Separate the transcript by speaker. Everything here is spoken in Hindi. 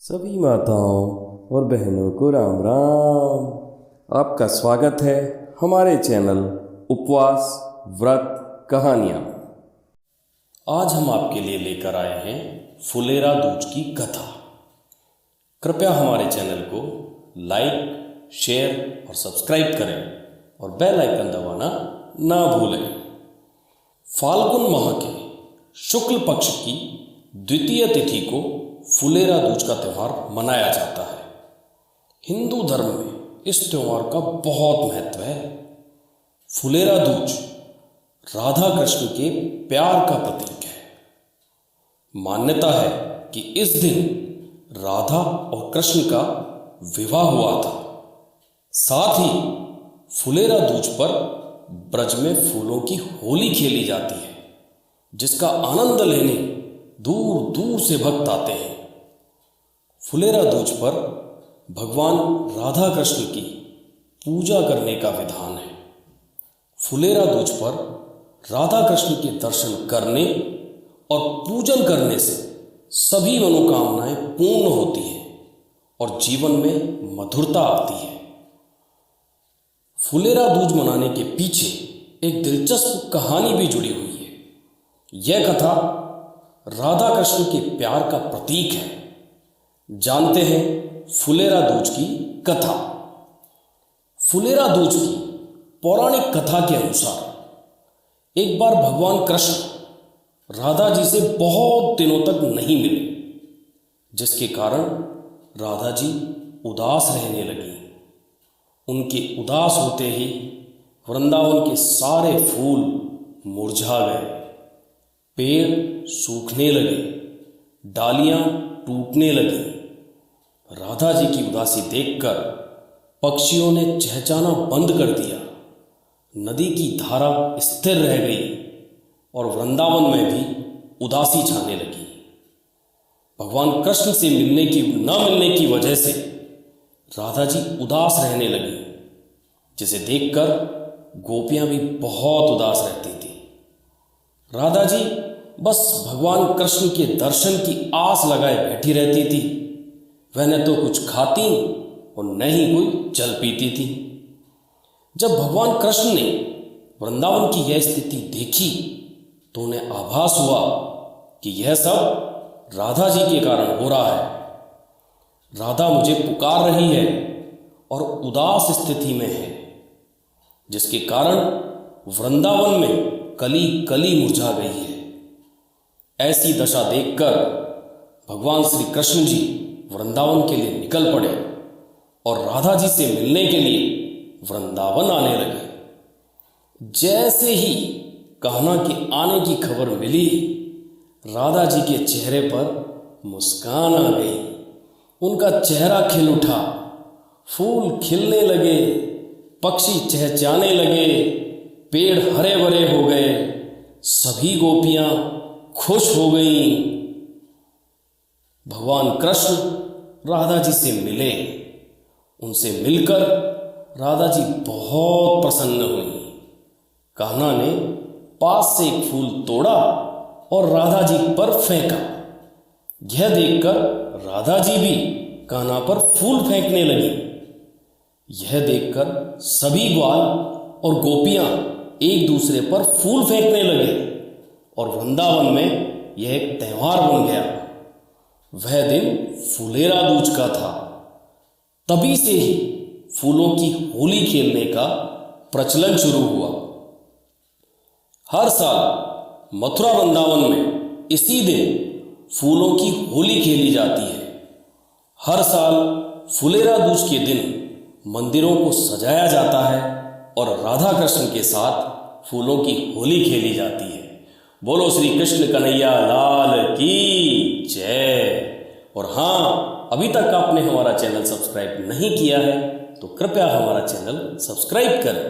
Speaker 1: सभी माताओं और बहनों को राम राम। आपका स्वागत है हमारे चैनल उपवास व्रत कहानियाँ। आज हम आपके लिए लेकर आए हैं फुलेरा दूज की कथा। कृपया हमारे चैनल को लाइक, शेयर और सब्सक्राइब करें और बेल आइकन दबाना ना भूलें। फाल्गुन माह के शुक्ल पक्ष की द्वितीय तिथि को फुलेरा दूज का त्यौहार मनाया जाता है। हिंदू धर्म में इस त्यौहार का बहुत महत्व है। फुलेरा दूज राधा कृष्ण के प्यार का प्रतीक है। मान्यता है कि इस दिन राधा और कृष्ण का विवाह हुआ था। साथ ही फुलेरा दूज पर ब्रज में फूलों की होली खेली जाती है, जिसका आनंद लेने दूर दूर से भक्त आते हैं। फुलेरा दूज पर भगवान राधा कृष्ण की पूजा करने का विधान है। फुलेरा दूज पर राधा कृष्ण के दर्शन करने और पूजन करने से सभी मनोकामनाएं पूर्ण होती हैं और जीवन में मधुरता आती है। फुलेरा दूज मनाने के पीछे एक दिलचस्प कहानी भी जुड़ी हुई है। यह कथा राधा कृष्ण के प्यार का प्रतीक है। जानते हैं फुलेरा दूज की कथा। फुलेरा दूज की पौराणिक कथा के अनुसार एक बार भगवान कृष्ण राधा जी से बहुत दिनों तक नहीं मिले, जिसके कारण राधा जी उदास रहने लगी। उनके उदास होते ही वृंदावन के सारे फूल मुरझा गए, पेड़ सूखने लगे, डालियां टूटने लगी। राधा जी की उदासी देखकर पक्षियों ने चहचहाना बंद कर दिया। नदी की धारा स्थिर रह गई और वृंदावन में भी उदासी छाने लगी। भगवान कृष्ण से न मिलने की वजह से राधा जी उदास रहने लगी, जिसे देखकर गोपियां भी बहुत उदास रहती थी। राधा जी बस भगवान कृष्ण के दर्शन की आस लगाए बैठी रहती थी। वह न तो कुछ खाती और न ही कोई जल पीती थी। जब भगवान कृष्ण ने वृंदावन की यह स्थिति देखी तो उन्हें आभास हुआ कि यह सब राधा जी के कारण हो रहा है। राधा मुझे पुकार रही है और उदास स्थिति में है, जिसके कारण वृंदावन में कली कली मुरझा गई है। ऐसी दशा देखकर भगवान श्री कृष्ण जी वृंदावन के लिए निकल पड़े और राधा जी से मिलने के लिए वृंदावन आने लगे। जैसे ही कान्हा के आने की खबर मिली, राधा जी के चेहरे पर मुस्कान आ गई। उनका चेहरा खिल उठा, फूल खिलने लगे, पक्षी चहचहाने लगे, पेड़ हरे भरे हो गए, सभी गोपियां खुश हो गईं। भगवान कृष्ण राधा जी से मिले। उनसे मिलकर राधा जी बहुत प्रसन्न हुई। कान्हा ने पास से एक फूल तोड़ा और राधा जी पर फेंका। यह देखकर राधा जी भी कान्हा पर फूल फेंकने लगी। यह देखकर सभी ग्वाल और गोपियां एक दूसरे पर फूल फेंकने लगे और वृंदावन में यह एक त्यौहार बन गया। वह दिन फुलेरा दूज का था। तभी से ही फूलों की होली खेलने का प्रचलन शुरू हुआ। हर साल मथुरा वृंदावन में इसी दिन फूलों की होली खेली जाती है। हर साल फुलेरा दूज के दिन मंदिरों को सजाया जाता है और राधा कृष्ण के साथ फूलों की होली खेली जाती है। बोलो श्री कृष्ण कन्हैया लाल की जय। और हाँ, अभी तक आपने हमारा चैनल सब्सक्राइब नहीं किया है तो कृपया हमारा चैनल सब्सक्राइब करें।